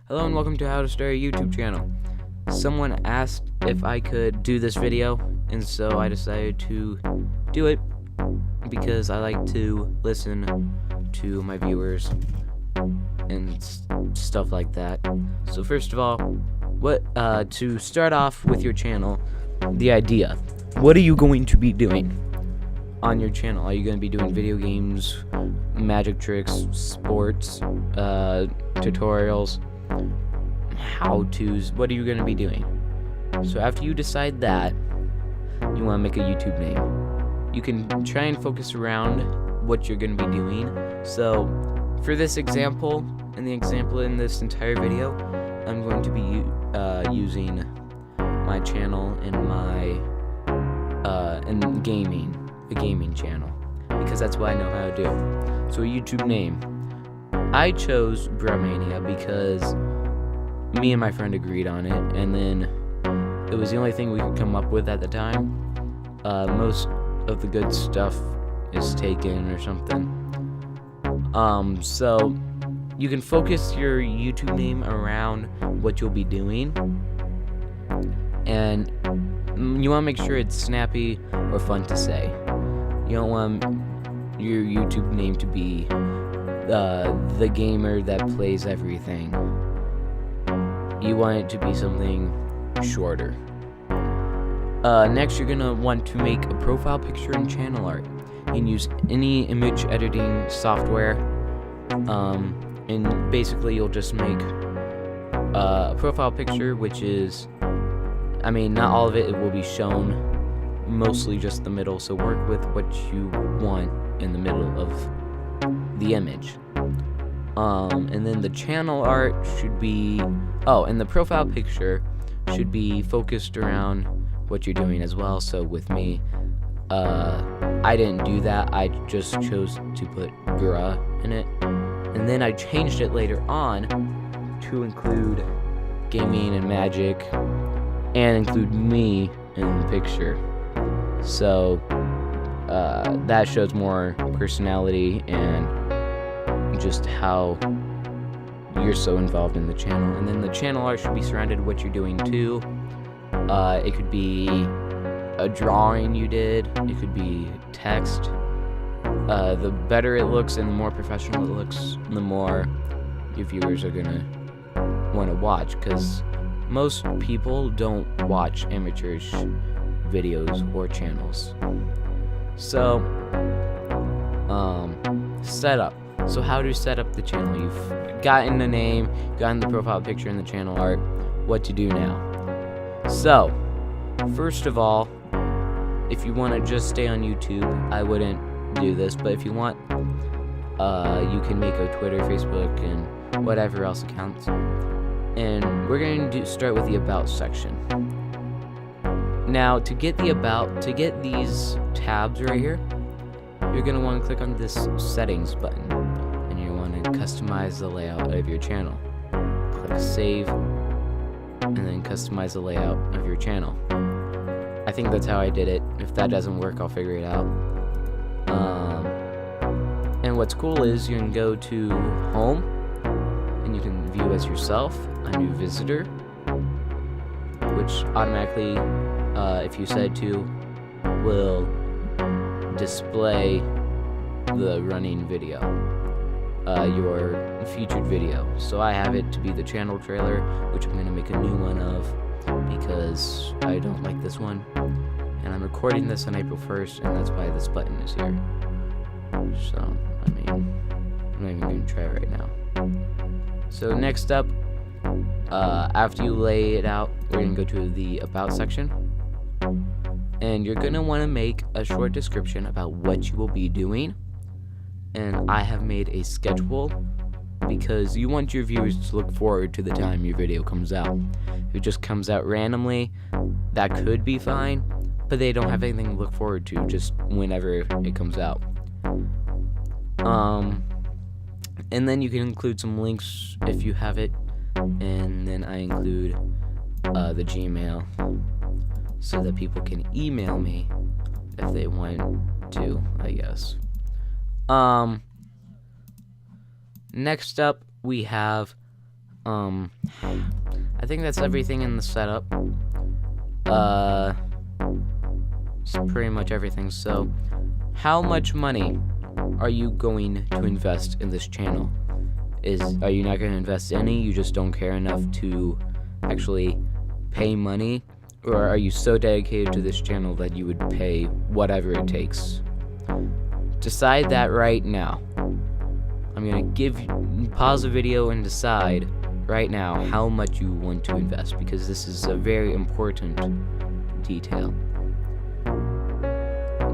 Hello and welcome to How to Start a YouTube Channel. Someone asked if I could do this video, and so I decided to do it because I like to listen to my viewers and stuff like that. So first of all, to start off with your channel, the idea. What are you going to be doing on your channel? Are you going to be doing video games, magic tricks, sports, tutorials, how-tos? What are you going to be doing? So after you decide that, you want to make a YouTube name. You can try and focus around what you're going to be doing. So for this example, and the example in this entire video, I'm going to be using my channel and my and a gaming channel, because that's what I know how to do. So a YouTube name. I chose Bromania because me and my friend agreed on it, and then it was the only thing we could come up with at the time. Most of the good stuff is taken or something. So you can focus your YouTube name around what you'll be doing, and you want to make sure it's snappy or fun to say. You don't want your YouTube name to be the gamer that plays everything. You want it to be something shorter. Next, you're gonna want to make a profile picture and channel art. You can use any image editing software, and basically you'll just make a profile picture, which is, not all of it will be shown, mostly just the middle, so work with what you want in the middle of the image. And then the channel art should be, and the profile picture should be focused around what you're doing as well. So with me, I didn't do that, I just chose to put bruh in it, and then I changed it later on to include gaming and magic, and include me in the picture. So that shows more personality and just how you're so involved in the channel. And then the channel art should be surrounded what you're doing too. It could be a drawing you did, it could be text. The better it looks and the more professional it looks, the more your viewers are gonna want to watch, because most people don't watch amateurish videos or channels. So setup. So how to set up the channel? You've gotten the name, gotten the profile picture and the channel art. What to do now? So first of all, if you want to just stay on YouTube, I wouldn't do this, but if you want, you can make a Twitter, Facebook, and whatever else accounts. And we're going to start with the About section. Now, to get these tabs right here, you're going to want to click on this Settings button, and you want to customize the layout of your channel. Click Save, and then customize the layout of your channel. I think that's how I did it. If that doesn't work, I'll figure it out. And what's cool is you can go to Home, and you can view as yourself, a new visitor, which automatically, if you said to, will display the running video, your featured video. So I have it to be the channel trailer, which I'm going to make a new one of because I don't like this one. And I'm recording this on April 1st, and that's why this button is here. So, I'm not even going to try it right now. So next up, after you lay it out, we're going to go to the About section. And you're going to want to make a short description about what you will be doing. And I have made a schedule because you want your viewers to look forward to the time your video comes out. If it just comes out randomly, that could be fine, but they don't have anything to look forward to just whenever it comes out. And then you can include some links if you have it, and then I include the Gmail so that people can email me if they want to, I guess. Next up, we have I think that's everything in the setup. It's pretty much everything. So, how much money are you going to invest in this channel? Are you not going to invest any? You just don't care enough to actually pay money? Or are you so dedicated to this channel that you would pay whatever it takes? Decide that right now. I'm going to pause the video and decide right now how much you want to invest, because this is a very important detail.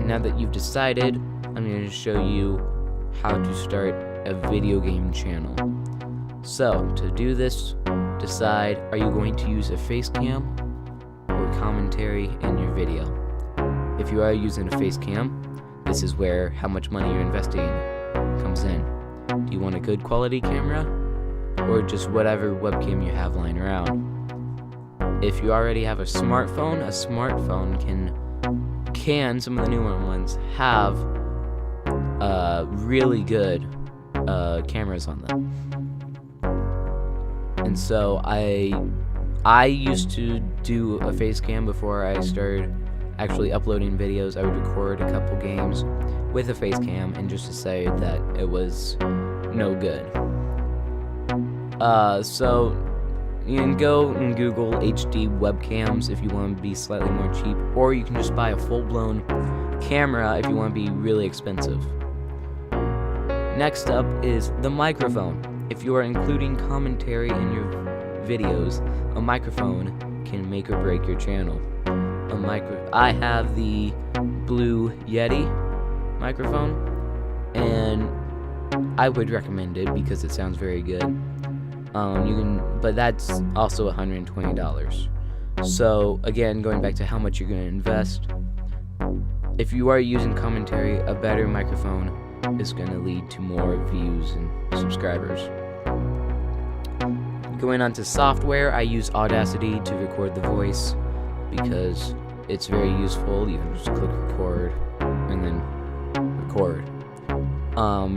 Now that you've decided, I'm going to show you how to start a video game channel. So, to do this, decide, are you going to use a face cam or commentary in your video? If you are using a face cam, this is where how much money you're investing comes in. Do you want a good quality camera, or just whatever webcam you have lying around? If you already have a smartphone can some of the newer ones have really good cameras on them. And so I used to do a face cam before I started actually uploading videos. I would record a couple games with a face cam and just decided that it was no good. So you can go and Google HD webcams if you want to be slightly more cheap, or you can just buy a full-blown camera if you want to be really expensive. Next up is the microphone. If you are including commentary in your videos, a microphone can make or break your channel. I have the Blue Yeti microphone, and I would recommend it because it sounds very good. But that's also $120. So again, going back to how much you're going to invest, if you are using commentary, a better microphone is going to lead to more views and subscribers. Going on to software, I use Audacity to record the voice because it's very useful. You can just click record and then record.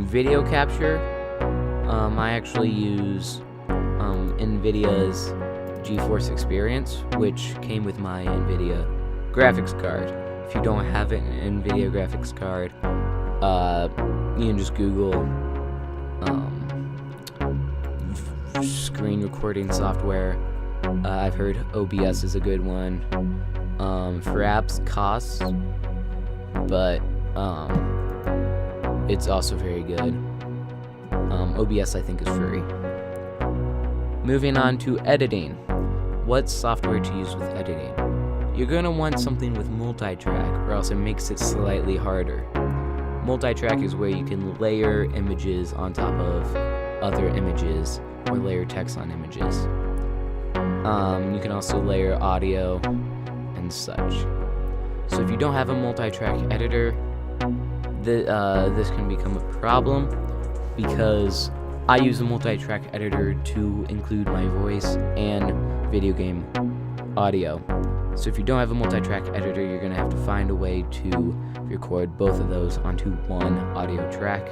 Video capture, I actually use NVIDIA's GeForce Experience, which came with my NVIDIA graphics card. If you don't have an NVIDIA graphics card, you can just Google screen recording software. I've heard OBS is a good one. Fraps costs, but it's also very good. OBS I think is free. Moving on to editing. What software to use with editing? You're going to want something with multi-track, or else it makes it slightly harder. Multi-track is where you can layer images on top of other images, or layer text on images. You can also layer audio and such. So if you don't have a multi-track editor, this can become a problem, because I use a multi-track editor to include my voice and video game audio. So if you don't have a multi-track editor, you're going to have to find a way to record both of those onto one audio track.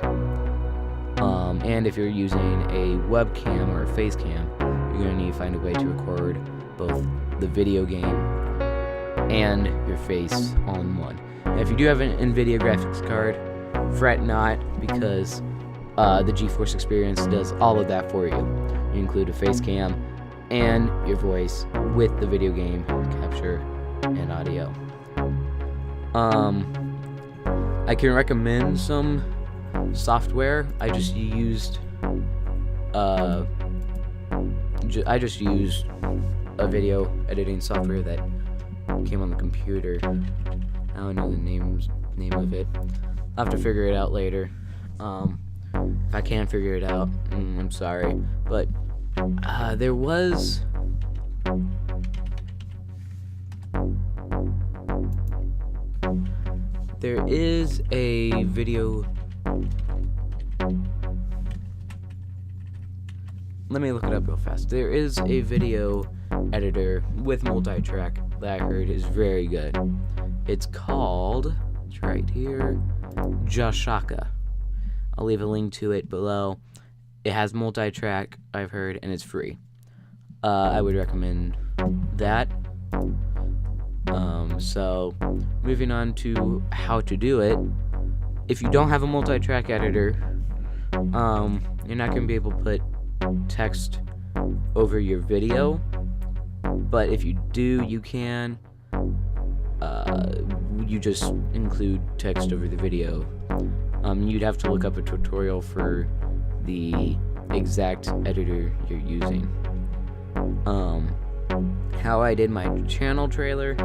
And if you're using a webcam or a face cam, you're going to need to find a way to record both the video game and your face all in one. Now, if you do have an NVIDIA graphics card, fret not, because the GeForce Experience does all of that for you. You include a face cam and your voice with the video game capture and audio. I can recommend some software. I just used a video editing software that came on the computer. I don't know the name of it. I'll have to figure it out later. If I can figure it out, I'm sorry, but there is a video. Let me look it up real fast. There is a video editor with multi-track that I heard is very good. It's called, it's right here, Joshaka. I'll leave a link to it below. It has multi-track, I've heard, and it's free. I would recommend that. So moving on to how to do it. If you don't have a multi-track editor, you're not going to be able to put text over your video, but if you do, you can. You just include text over the video. You'd have to look up a tutorial for the exact editor you're using. How I did my channel trailer.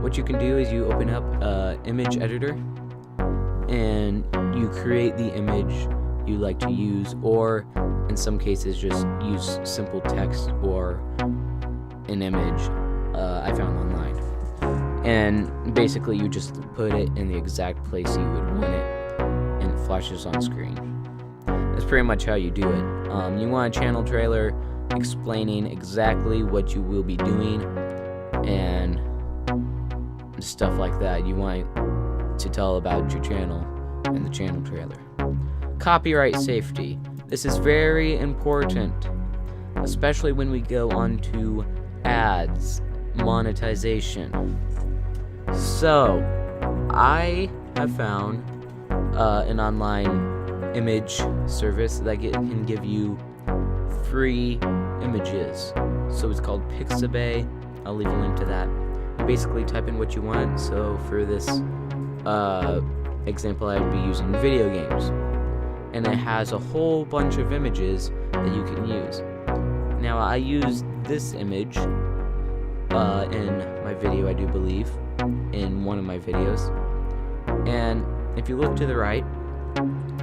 What you can do is you open up image editor and you create the image you like to use, or in some cases just use simple text or an image I found online. And basically you just put it in the exact place you would want it and it flashes on screen. That's pretty much how you do it. You want a channel trailer explaining exactly what you will be doing and stuff like that. You want to tell about your channel and the channel trailer. Copyright safety. This is very important, especially when we go on to ads, monetization. So, I have found an online image service that can give you free images. So it's called Pixabay. I'll leave a link to that. You basically type in what you want. So for this example, I'd be using video games. And it has a whole bunch of images that you can use. Now, I used this image in my video, I do believe, in one of my videos. And if you look to the right,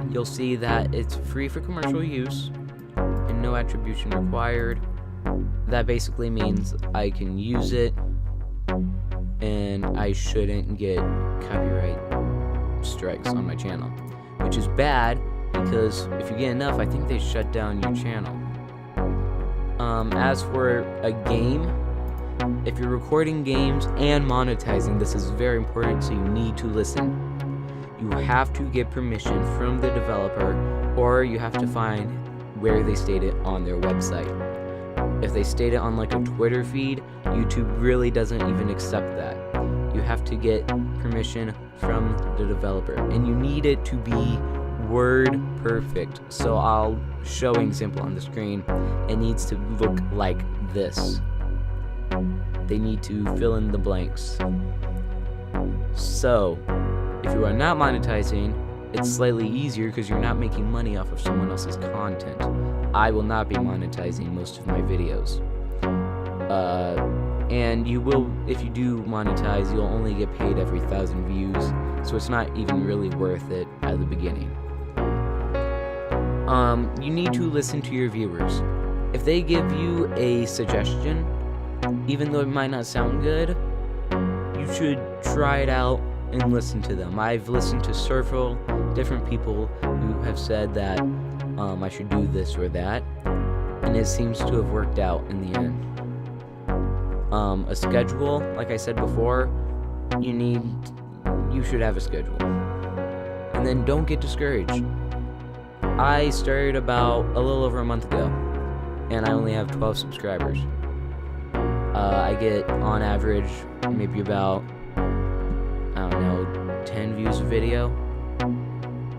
you'll see that it's free for commercial use and no attribution required. That basically means I can use it and I shouldn't get copyright strikes on my channel, which is bad because if you get enough, I think they shut down your channel. As for a game, if you're recording games and monetizing, this is very important, so you need to listen. You have to get permission from the developer, or you have to find where they state it on their website. If they state it on like a Twitter feed, YouTube really doesn't even accept that. You have to get permission from the developer, and you need it to be word perfect. So I'll show an example on the screen. It needs to look like this. They need to fill in the blanks. So if you are not monetizing, it's slightly easier because you're not making money off of someone else's content. I will not be monetizing most of my videos. And you will, if you do monetize, you'll only get paid every 1,000 views, so it's not even really worth it at the beginning. You need to listen to your viewers. If they give you a suggestion, even though it might not sound good, you should try it out and listen to them. I've listened to several different people who have said that I should do this or that, and it seems to have worked out in the end. A schedule, like I said before, you should have a schedule. And then don't get discouraged. I started about a little over a month ago, and I only have 12 subscribers. I get, on average, maybe about, 10 views a video.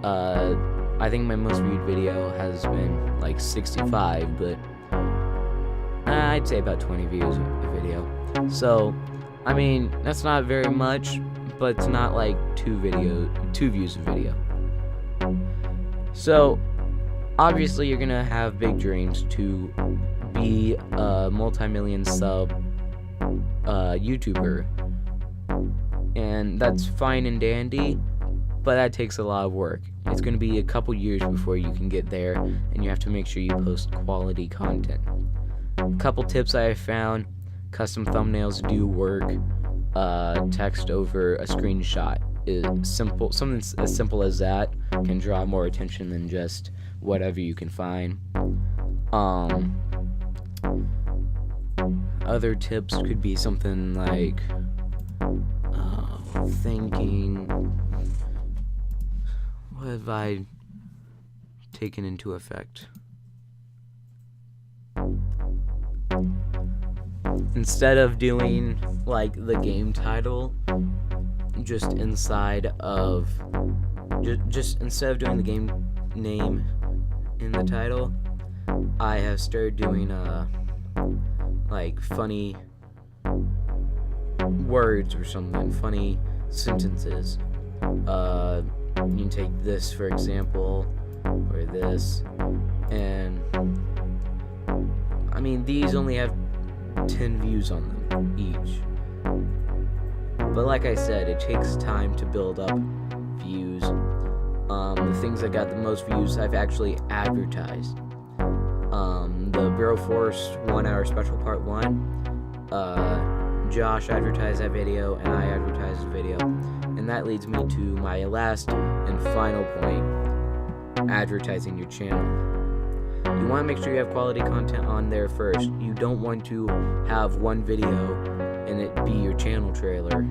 I think my most viewed video has been like 65, but I'd say about 20 views a video. So, I mean, that's not very much, but it's not like 2 views a video. So, obviously you're gonna have big dreams to be a multi-million sub YouTuber, and that's fine and dandy, but that takes a lot of work. It's gonna be a couple years before you can get there, and you have to make sure you post quality content. A couple tips I have found: custom thumbnails do work. Text over a screenshot is simple. Something as simple as that can draw more attention than just whatever you can find. Other tips could be something like thinking, what have I taken into effect? instead of doing like the game title just inside of just instead of doing the game name in the title, I have started doing like funny words or something, funny sentences. You can take this for example, or this, and I mean these only have 10 views on them each. But like I said, it takes time to build up views. The things that got the most views I've actually advertised. The Bureau Force 1 Hour Special Part 1, Josh advertised that video, and I advertised the video. And that leads me to my last and final point, advertising your channel. You want to make sure you have quality content on there first. You don't want to have one video and it be your channel trailer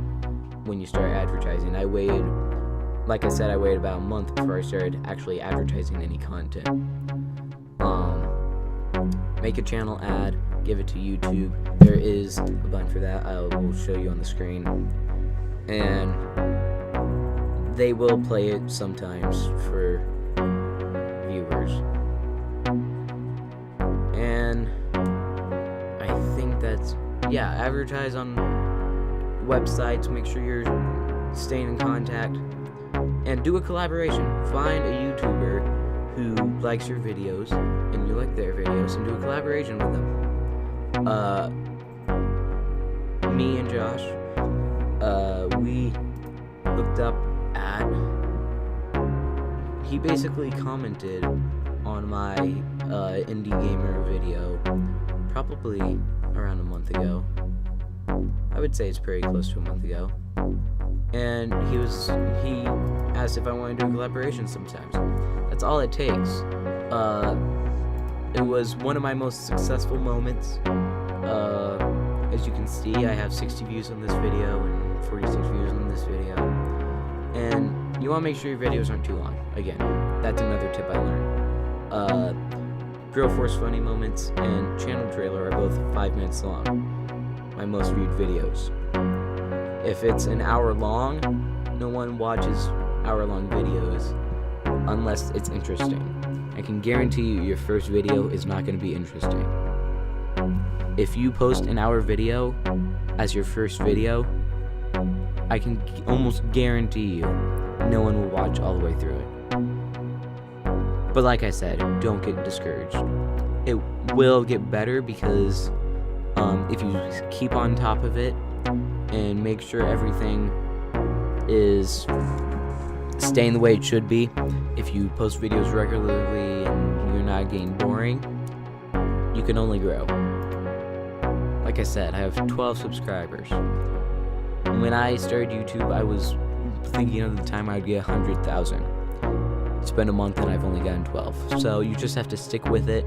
when you start advertising. Like I said, I waited about a month before I started actually advertising any content. Make a channel ad, give it to YouTube. There is a button for that. I will show you on the screen. And they will play it sometimes for viewers. And I think that's, yeah, advertise on websites, make sure you're staying in contact, and do a collaboration. Find a YouTuber who likes your videos and you like their videos, and do a collaboration with them. Me and Josh, we hooked up at, he basically commented on my indie gamer video probably around a month ago. I would say it's pretty close to a month ago. And he asked if I wanted to do a collaboration sometimes. That's all it takes. It was one of my most successful moments. As you can see, I have 60 views on this video and 46 views on this video. And you want to make sure your videos aren't too long. Again, that's another tip I learned. Bureau Force Funny Moments and channel trailer are both 5 minutes long. My most viewed videos. If it's an hour long, no one watches hour-long videos unless it's interesting. I can guarantee you your first video is not going to be interesting. If you post an hour video as your first video, I can almost guarantee you no one will watch all the way through it. But like I said, don't get discouraged. It will get better because if you keep on top of it and make sure everything is staying the way it should be, if you post videos regularly and you're not getting boring, you can only grow. Like I said, I have 12 subscribers. When I started YouTube, I was thinking of the time I'd get 100,000. It's been a month and I've only gotten 12. So you just have to stick with it,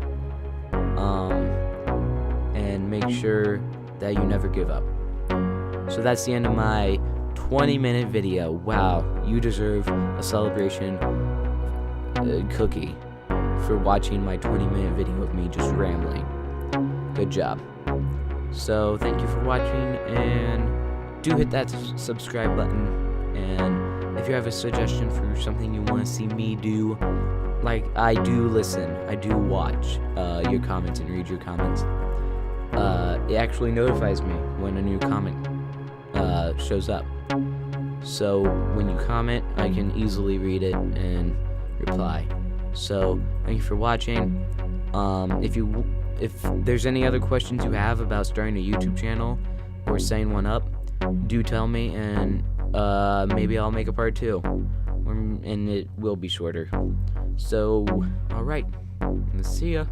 and make sure that you never give up. So that's the end of my 20-minute video. Wow, you deserve a celebration cookie for watching my 20-minute video of me just rambling. Good job. So thank you for watching, and do hit that subscribe button. And if you have a suggestion for something you want to see me do, like, I do listen, I do watch your comments and read your comments. It actually notifies me when a new comment shows up. So when you comment, I can easily read it and reply. So thank you for watching. If there's any other questions you have about starting a YouTube channel or setting one up, do tell me, and maybe I'll make a part 2, and it will be shorter. So, alright, see ya.